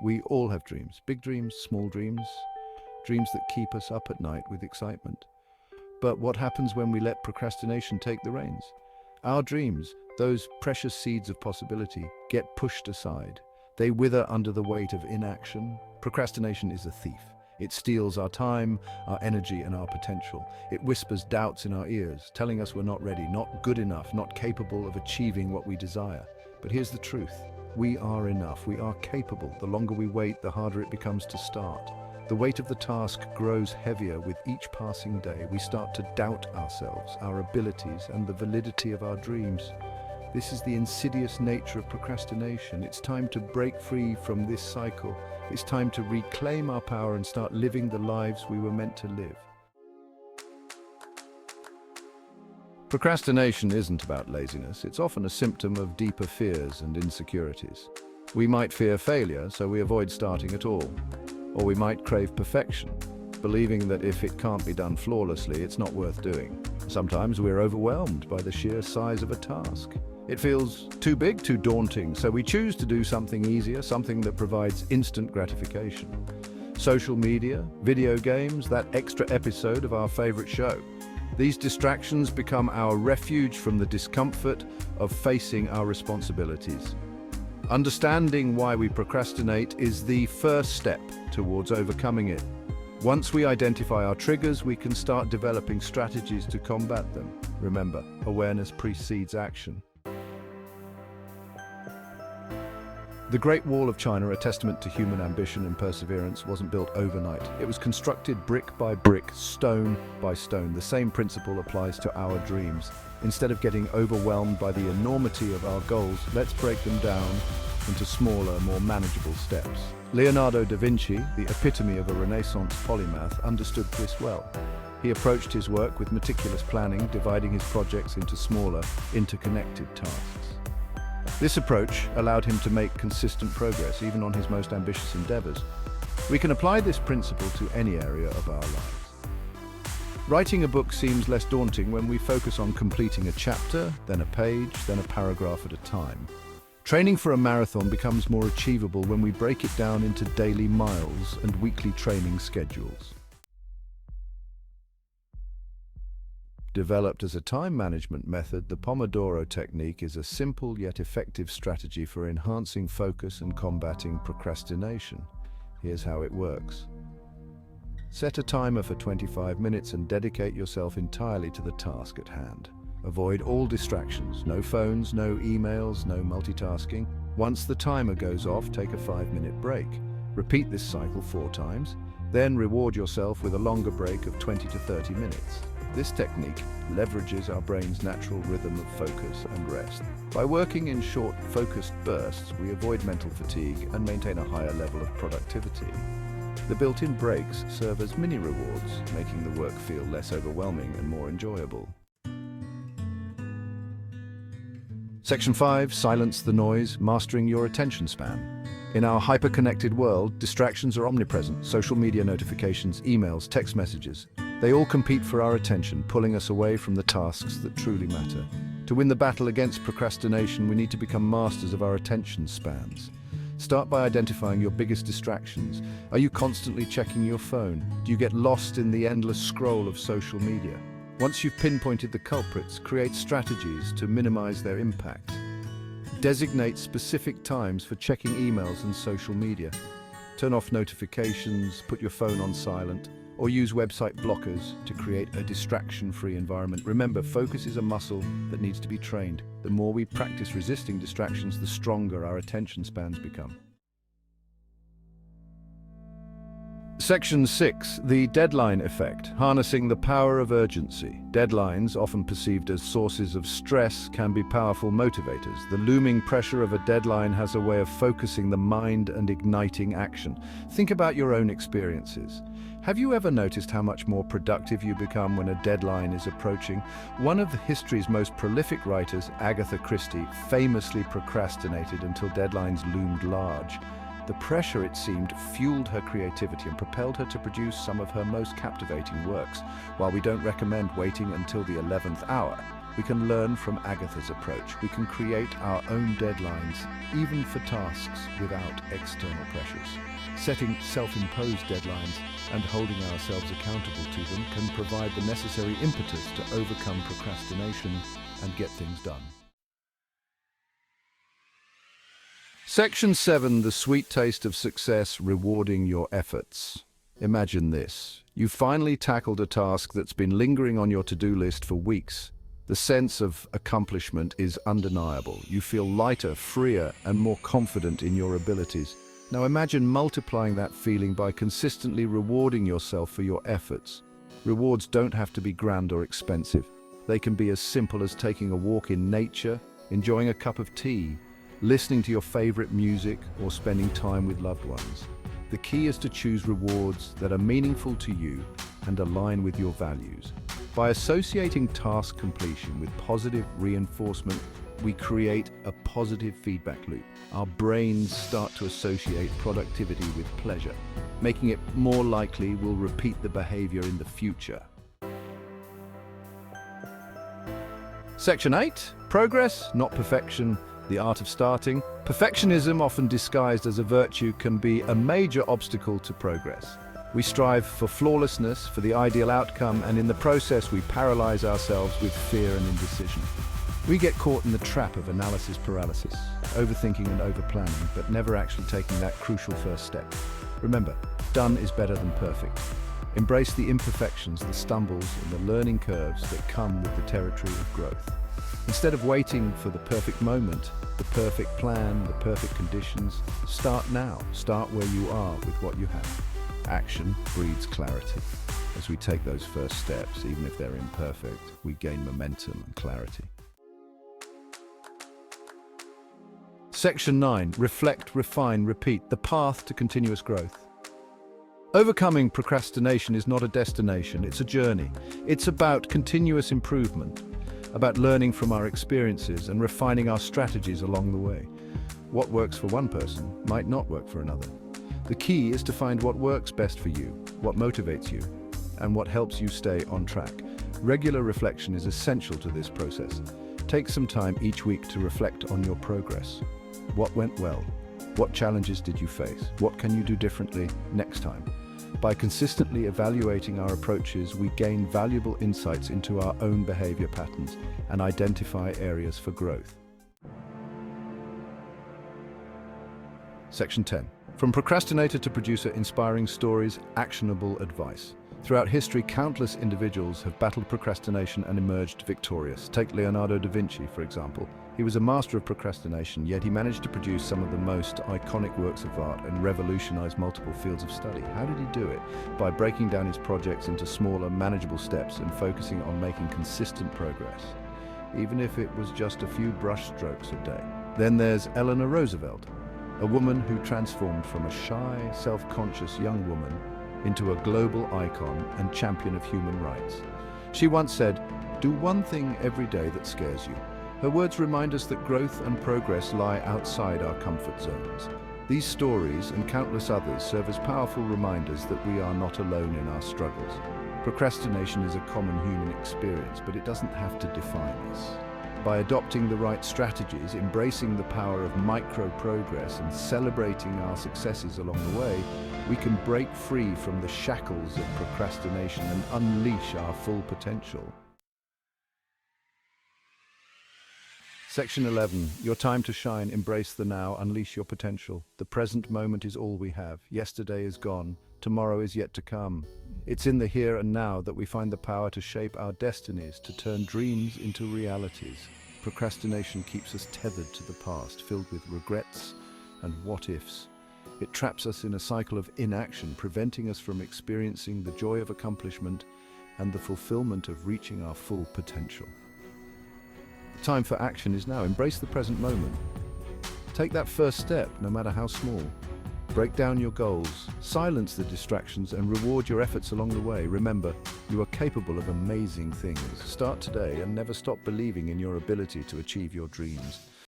We all have dreams, big dreams, small dreams, dreams that keep us up at night with excitement. But what happens when we let procrastination take the reins? Our dreams, those precious seeds of possibility, get pushed aside. They wither under the weight of inaction. Procrastination is a thief. It steals our time, our energy, and our potential. It whispers doubts in our ears, telling us we're not ready, not good enough, not capable of achieving what we desire. But here's the truth. We are enough. We are capable. The longer we wait, the harder it becomes to start. The weight of the task grows heavier with each passing day. We start to doubt ourselves, our abilities, and the validity of our dreams. This is the insidious nature of procrastination. It's time to break free from this cycle. It's time to reclaim our power and start living the lives we were meant to live. Procrastination isn't about laziness. It's often a symptom of deeper fears and insecurities. We might fear failure, so we avoid starting at all. Or we might crave perfection, believing that if it can't be done flawlessly, it's not worth doing. Sometimes we're overwhelmed by the sheer size of a task. It feels too big, too daunting, so we choose to do something easier, something that provides instant gratification. Social media, video games, that extra episode of our favorite show. These distractions become our refuge from the discomfort of facing our responsibilities. Understanding why we procrastinate is the first step towards overcoming it. Once we identify our triggers, we can start developing strategies to combat them. Remember, awareness precedes action. The Great Wall of China, a testament to human ambition and perseverance, wasn't built overnight. It was constructed brick by brick, stone by stone. The same principle applies to our dreams. Instead of getting overwhelmed by the enormity of our goals, let's break them down into smaller, more manageable steps. Leonardo da Vinci, the epitome of a Renaissance polymath, understood this well. He approached his work with meticulous planning, dividing his projects into smaller, interconnected tasks. This approach allowed him to make consistent progress, even on his most ambitious endeavors. We can apply this principle to any area of our lives. Writing a book seems less daunting when we focus on completing a chapter, then a page, then a paragraph at a time. Training for a marathon becomes more achievable when we break it down into daily miles and weekly training schedules. Developed as a time management method, the Pomodoro technique is a simple yet effective strategy for enhancing focus and combating procrastination. Here's how it works. Set a timer for 25 minutes and dedicate yourself entirely to the task at hand. Avoid all distractions, no phones, no emails, no multitasking. Once the timer goes off, take a 5-minute break. Repeat this cycle 4 times, then reward yourself with a longer break of 20 to 30 minutes. This technique leverages our brain's natural rhythm of focus and rest. By working in short, focused bursts, we avoid mental fatigue and maintain a higher level of productivity. The built-in breaks serve as mini rewards, making the work feel less overwhelming and more enjoyable. Section 5. Silence the noise, mastering your attention span. In our hyper-connected world, distractions are omnipresent. Social media notifications, emails, text messages. They all compete for our attention, pulling us away from the tasks that truly matter. To win the battle against procrastination, we need to become masters of our attention spans. Start by identifying your biggest distractions. Are you constantly checking your phone? Do you get lost in the endless scroll of social media? Once you've pinpointed the culprits, create strategies to minimize their impact. Designate specific times for checking emails and social media. Turn off notifications, put your phone on silent, or use website blockers to create a distraction-free environment. Remember, focus is a muscle that needs to be trained. The more we practice resisting distractions, the stronger our attention spans become. Section 6. The deadline effect, harnessing the power of urgency. Deadlines, often perceived as sources of stress, can be powerful motivators. The looming pressure of a deadline has a way of focusing the mind and igniting action. Think about your own experiences. Have you ever noticed how much more productive you become when a deadline is approaching? One of history's most prolific writers, Agatha Christie, famously procrastinated until deadlines loomed large. The pressure, it seemed, fueled her creativity and propelled her to produce some of her most captivating works. While we don't recommend waiting until the 11th hour, We can learn from Agatha's approach. We can create our own deadlines, even for tasks without external pressures. Setting self-imposed deadlines and holding ourselves accountable to them can provide the necessary impetus to overcome procrastination and get things done. Section 7, the sweet taste of success, rewarding your efforts. Imagine this. You finally tackled a task that's been lingering on your to-do list for weeks. The sense of accomplishment is undeniable. You feel lighter, freer, and more confident in your abilities. Now imagine multiplying that feeling by consistently rewarding yourself for your efforts. Rewards don't have to be grand or expensive. They can be as simple as taking a walk in nature, enjoying a cup of tea, listening to your favorite music, or spending time with loved ones. The key is to choose rewards that are meaningful to you and align with your values. By associating task completion with positive reinforcement, we create a positive feedback loop. Our brains start to associate productivity with pleasure, making it more likely we'll repeat the behavior in the future. Section 8, progress, not perfection. The art of starting. Perfectionism, often disguised as a virtue, can be a major obstacle to progress. We strive for flawlessness, for the ideal outcome, and in the process we paralyze ourselves with fear and indecision. We get caught in the trap of analysis paralysis, overthinking and overplanning, but never actually taking that crucial first step. Remember, done is better than perfect. Embrace the imperfections, the stumbles, and the learning curves that come with the territory of growth. Instead of waiting for the perfect moment, the perfect plan, the perfect conditions, start now. Start where you are with what you have. Action breeds clarity. As we take those first steps, even if they're imperfect, we gain momentum and clarity. Section 9, reflect, refine, repeat, the path to continuous growth. Overcoming procrastination is not a destination, it's a journey. It's about continuous improvement, about learning from our experiences and refining our strategies along the way. What works for one person might not work for another. The key is to find what works best for you, what motivates you, and what helps you stay on track. Regular reflection is essential to this process. Take some time each week to reflect on your progress. What went well? What challenges did you face? What can you do differently next time? By consistently evaluating our approaches, we gain valuable insights into our own behavior patterns and identify areas for growth. Section 10. From procrastinator to producer, inspiring stories, actionable advice. Throughout history, countless individuals have battled procrastination and emerged victorious. Take Leonardo da Vinci, for example. He was a master of procrastination, yet he managed to produce some of the most iconic works of art and revolutionize multiple fields of study. How did he do it? By breaking down his projects into smaller, manageable steps and focusing on making consistent progress, even if it was just a few brush strokes a day. Then there's Eleanor Roosevelt, a woman who transformed from a shy, self-conscious young woman into a global icon and champion of human rights. She once said, "Do one thing every day that scares you." Her words remind us that growth and progress lie outside our comfort zones. These stories and countless others serve as powerful reminders that we are not alone in our struggles. Procrastination is a common human experience, but it doesn't have to define us. By adopting the right strategies, embracing the power of micro-progress, and celebrating our successes along the way, we can break free from the shackles of procrastination and unleash our full potential. Section 11. Your time to shine. Embrace the now. Unleash your potential. The present moment is all we have. Yesterday is gone. Tomorrow is yet to come. It's in the here and now that we find the power to shape our destinies, to turn dreams into realities. Procrastination keeps us tethered to the past, filled with regrets and what-ifs. It traps us in a cycle of inaction, preventing us from experiencing the joy of accomplishment and the fulfillment of reaching our full potential. The time for action is now. Embrace the present moment. Take that first step, no matter how small. Break down your goals, silence the distractions, and reward your efforts along the way. Remember, you are capable of amazing things. Start today and never stop believing in your ability to achieve your dreams.